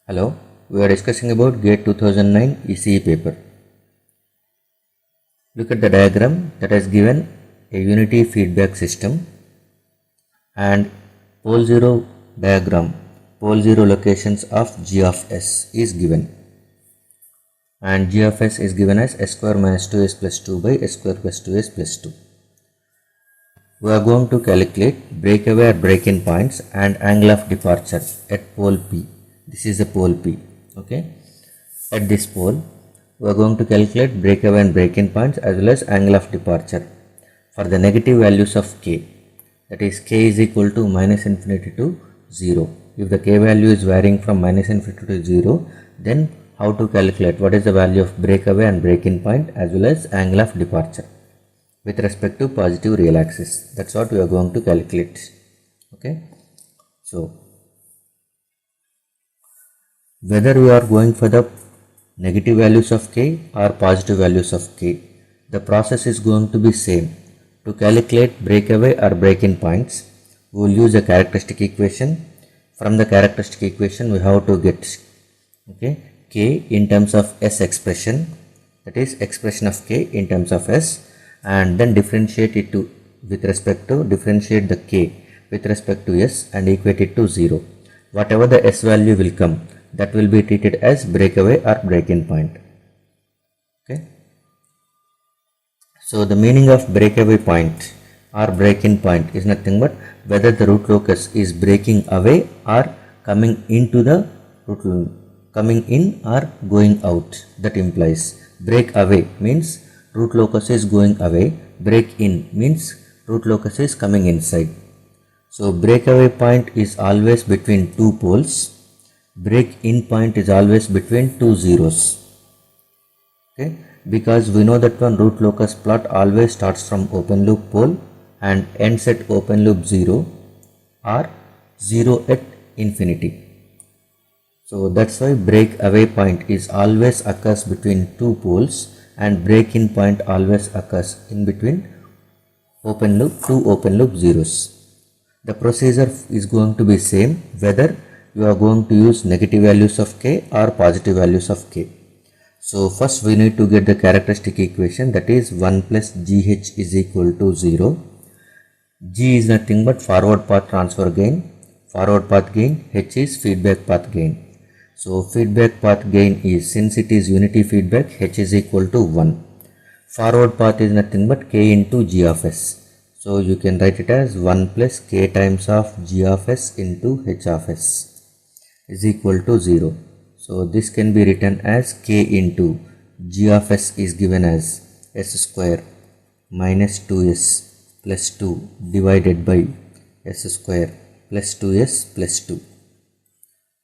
Hello, we are discussing about GATE 2009 ECE paper. Look at the diagram that has given a unity feedback system and pole 0 diagram, pole 0 locations of G of S is given, and G of S is given as S square minus 2S plus 2 by S square plus 2S plus 2. We are going to calculate breakaway or break-in points and angle of departure at pole P. This is the pole P. Okay. At this pole, we are going to calculate breakaway and break-in points as well as angle of departure for the negative values of K. That is, K is equal to minus infinity to 0. If the K value is varying from minus infinity to 0, then how to calculate what is the value of breakaway and break-in point as well as angle of departure with respect to positive real axis. That's what we are going to calculate. Okay. So, whether we are going for the negative values of K or positive values of K, the process is going to be same. To calculate breakaway or break-in points, we will use a characteristic equation. From the characteristic equation, we have to get K in terms of S expression, that is expression of K in terms of S, and then differentiate it to differentiate the K with respect to S and equate it to 0. Whatever the S value will come, that will be treated as breakaway or break-in point. Okay. So the meaning of breakaway point or break-in point is nothing but whether the root locus is breaking away or coming into the root, coming in or going out. That implies break away means root locus is going away, break in means root locus is coming inside. So breakaway point is always between two poles, break in point is always between two zeros. Okay, because we know that one root locus plot always starts from open loop pole and ends at open loop 0 or 0 at infinity. So that's why breakaway point is always occurs between two poles and break in point always occurs in between open loop, two open loop zeros. The procedure is going to be same whether you are going to use negative values of K or positive values of K. So first we need to get the characteristic equation, that is 1 plus GH is equal to 0. G is nothing but forward path transfer gain, forward path gain, H is feedback path gain. So feedback path gain is, since it is unity feedback, H is equal to 1. Forward path is nothing but K into G of S. So you can write it as 1 plus K times of G of S into H of S is equal to 0. So this can be written as K into G of S is given as S square minus 2S plus 2 divided by S square plus 2S plus 2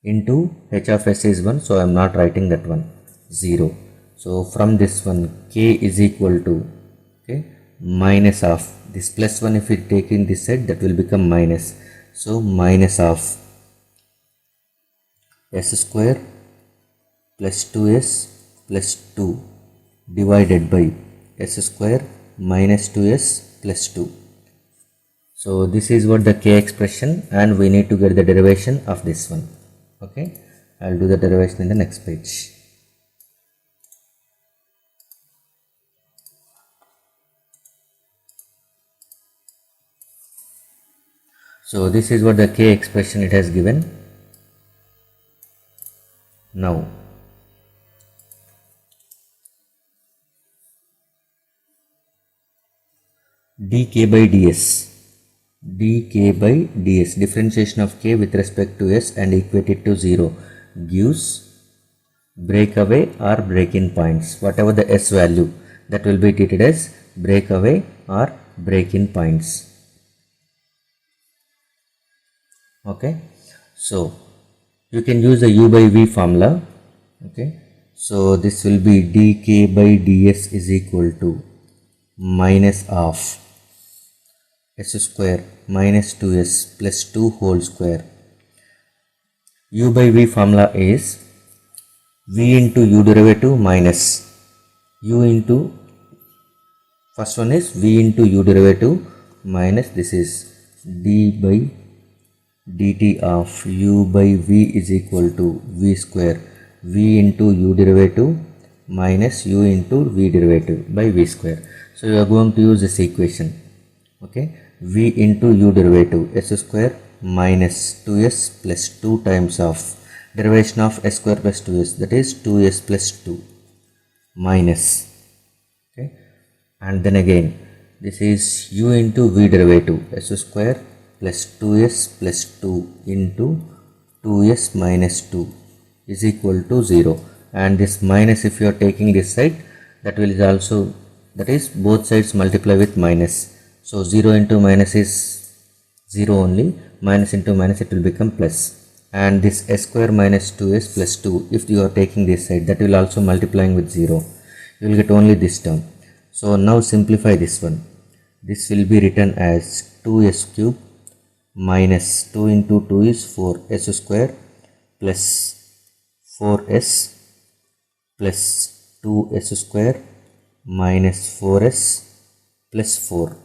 into H of S is 1, so I am not writing that one, 0. So from this one K is equal to minus of this plus 1, if we take in this side, that will become minus. So minus of S square plus 2S plus 2 divided by S square minus 2S plus 2. So this is what the K expression, and we need to get the derivation of this one. Okay, I will do the derivation in the next page. So this is what the K expression it has given. Now dk by ds, differentiation of K with respect to S and equate it to 0 gives breakaway or break-in points. Whatever the S value, that will be treated as breakaway or break-in points. Okay, so you can use the U by V formula. Okay, so this will be dk by ds is equal to minus of S square minus 2S plus 2 whole square. U by V formula is V into U derivative minus U into, first one is V into U derivative minus, this is d by dt of u by v is equal to v square v into u derivative minus u into v derivative by v square. So you are going to use this equation. Okay, v into u derivative s square minus 2s plus 2 times of derivation of s square plus 2s, that is 2s plus 2 minus, okay, and then again this is u into v derivative s square plus 2s plus 2 into 2s minus 2 is equal to 0, and this minus, if you are taking this side, that will is also, that is both sides multiply with minus. So 0 into minus is 0 only, minus into minus it will become plus, and this s square minus 2s plus 2, if you are taking this side, that will also multiplying with 0, you will get only this term. So now simplify this one. This will be written as 2s cube minus 2 into 2 is 4s square plus 4s plus 2s square minus 4s plus 4,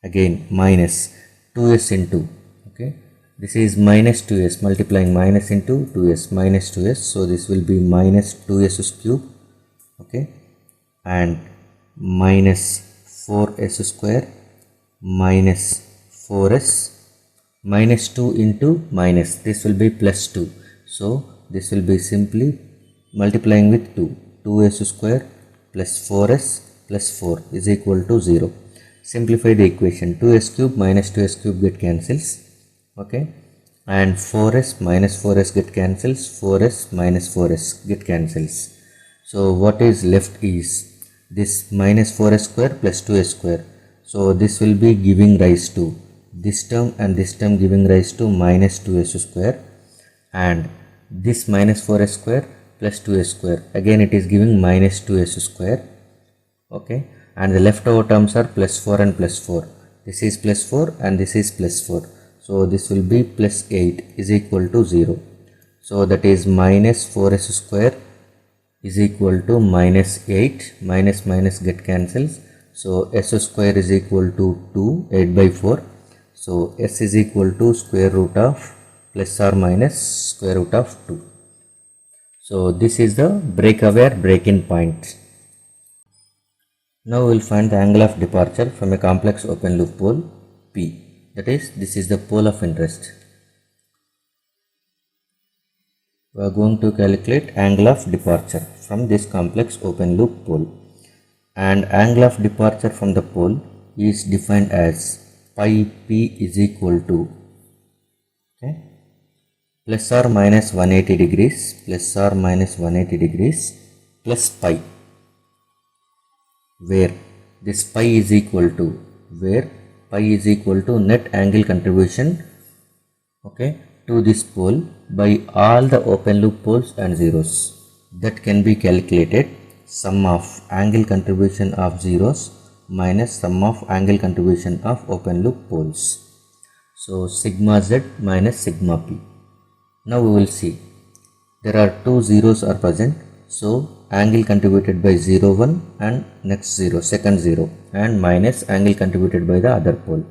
again minus 2s into, okay, this is minus 2s multiplying minus into 2s minus 2s, so this will be minus 2s cube, okay, and minus 4s square minus 4s minus 2 into minus, this will be plus 2, so this will be simply multiplying with 2, 2s square plus 4s plus 4 is equal to 0. Simplify the equation. 2s cube minus 2s cube get cancels, okay, and 4s minus 4s get cancels, 4s minus 4s get cancels. So what is left is this minus 4s square plus 2s square, so this will be giving rise to this term and this term giving rise to minus 2s square, and this minus 4s square plus 2s square, again it is giving minus 2s square, okay, and the leftover terms are plus 4 and plus 4, this is plus 4 and this is plus 4, so this will be plus 8 is equal to 0. So that is minus 4s square is equal to minus 8, minus minus get cancels, so s square is equal to 2, 8 by 4, so s is equal to square root of plus or minus square root of 2. So this is the breakaway or break-in point. Now we will find the angle of departure from a complex open loop pole P, that is, this is the pole of interest. We are going to calculate angle of departure from this complex open loop pole, and angle of departure from the pole is defined as pi p is equal to, okay, plus or minus 180 degrees plus or minus 180 degrees plus pi, where this pi is equal to, where pi is equal to net angle contribution, okay, to this pole by all the open loop poles and zeros. That can be calculated sum of angle contribution of zeros minus sum of angle contribution of open loop poles. So sigma z minus sigma p. Now we will see there are two zeros are present, so angle contributed by 0 1 and next 0 second 0 and minus angle contributed by the other pole,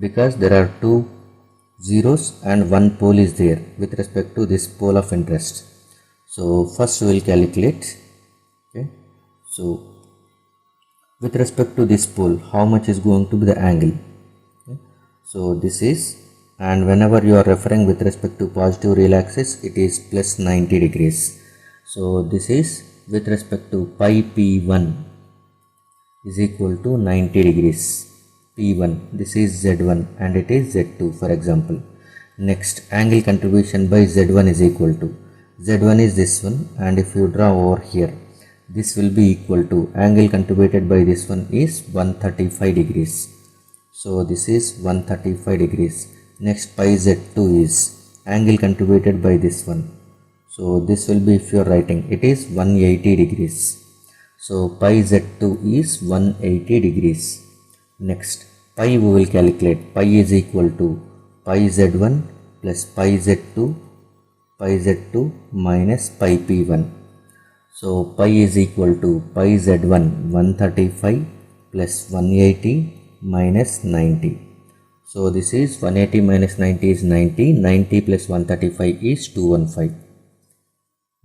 because there are two zeros and one pole is there with respect to this pole of interest. So first we will calculate, okay, so with respect to this pole how much is going to be the angle, okay? So this is, and whenever you are referring with respect to positive real axis it is plus 90 degrees. So this is with respect to pi p1 is equal to 90 degrees, p1, this is z1 and it is z2 for example. Next, angle contribution by z1 is equal to, z1 is this one, and if you draw over here this will be equal to, angle contributed by this one is 135 degrees, so this is 135 degrees. Next, pi z2 is angle contributed by this one, so this will be, if you are writing, it is 180 degrees, so pi z2 is 180 degrees. Next, pi we will calculate, pi is equal to pi z1 plus pi z2 minus pi p1. So pi is equal to pi z1 135 plus 180 minus 90. So this is 180 minus 90 is 90. 90 plus 135 is 215.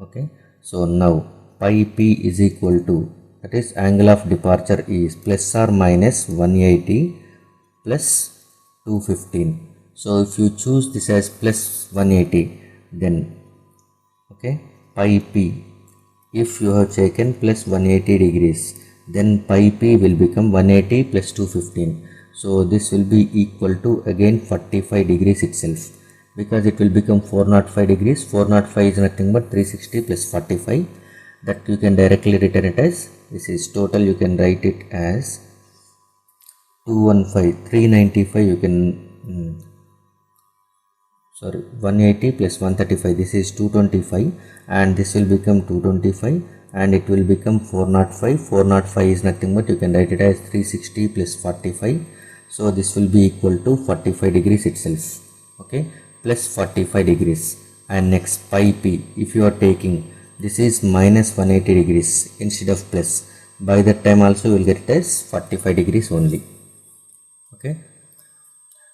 Okay. So now pi p is equal to, that is angle of departure is plus or minus 180 plus 215. So if you choose this as plus 180, then okay, pi p, if you have taken plus 180 degrees, then pi p will become 180 plus 215. So this will be equal to again 45 degrees itself, because it will become 405 degrees. 405 is nothing but 360 plus 45. That you can directly written it as, this is total, you can write it as 215, 395 you can, 180 plus 135, this is 225, and this will become 225, and it will become 405. 405 is nothing but you can write it as 360 plus 45. So this will be equal to 45 degrees itself. Okay, plus 45 degrees. And next pi p, if you are taking, this is minus 180 degrees instead of plus, by that time also you will get it as 45 degrees only. Okay,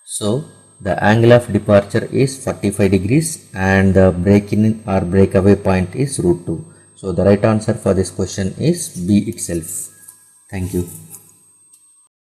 so the angle of departure is 45 degrees and the break-in or breakaway point is root 2. So the right answer for this question is B itself. Thank you.